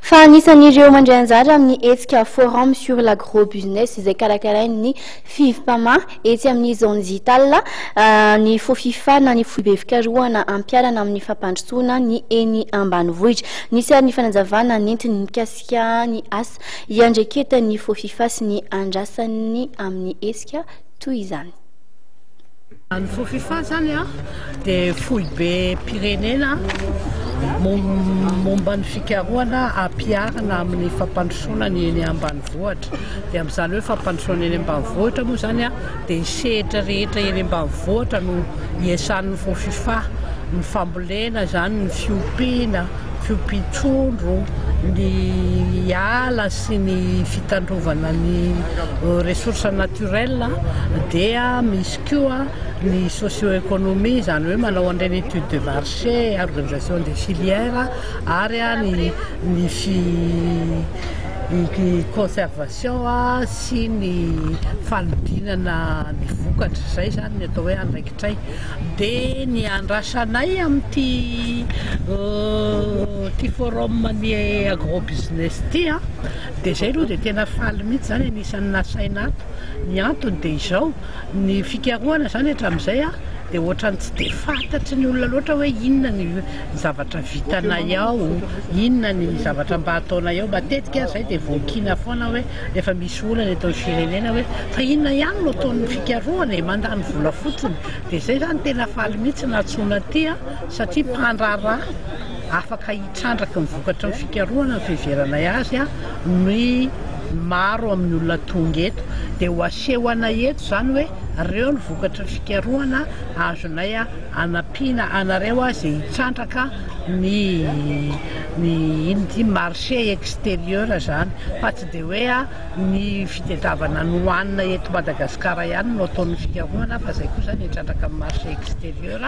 Fa anisan'ireo mandray anjara amin'ny hetsika forum sur l'agrobusiness izay karakarain'ny FIVPAMA etsy amin'ny zone digitale ny fofifana ny foibe fikarohana ampiarana amin'ny fampandrosoana ny eny ambanivohitra. Nisy ary ny fanazavana nentiny mikasika ny asa iandreketany fofifa sy ny andrasany amin'ny hetsika toy izany. Ny fofifa zany dia foibe pirenena momba ny fikarohana ampiarana amin'ny fampandrosoana ny eny ambanivohitra. Dia amin'izany hoe fampandrosoana eny ambanivohitra moa zany dia sehatra rehetra eny ambanivohitra no iasan'ny fofifa, ny fambolena zany, ny fiompiana, fiompin-trondro, ny ala sy ny fitandrovana ny ressources naturelles, dia misy koa ny socio-économie zany hoe manao an'ireny étude de marché, organisation des filières, ary ny conservation sy ny fanodinana ny vokatra. Zay zany ny atao hoe andraikitray. Dia ny andrasanay amin'ity forum ny agrobusiness ty dia zay aloha dia tena faly mihitsy zany anisan'ny nasaina ato. Ny antony dia izao, ny fikarohana zany hatramin'izay dia ohatrany tsy dia fantatry ny olona loatra hoe inona ny zavatra vitanay ao, inona ny zavatra mba ataonay ao. Matetika zay dia voakina foana hoe rehefa misy olana eto firenena hoe fa inona ihany no ataon'ny fikarohana mandany vola fotsiny. Dia zay zany tena faly mihitsy natsoina ty satria mpandraraha afaka hitrandraka ny vokatra ny fikarohana ny fiheveranay azy ny maro amin'ny olona tonga eto. Dia ho asehoanay eto zany hoe reo ny vokatra fikarohana azonay anampiana anareo izay hitrandraka ny marché extérieur zany, fa tsy dia hoe ny fitadiavana ny hohanina eto Madagasikara ihany no ataon'ny fikarohana, fa zay koa zany hitrandraka amin'ny marché extérieur.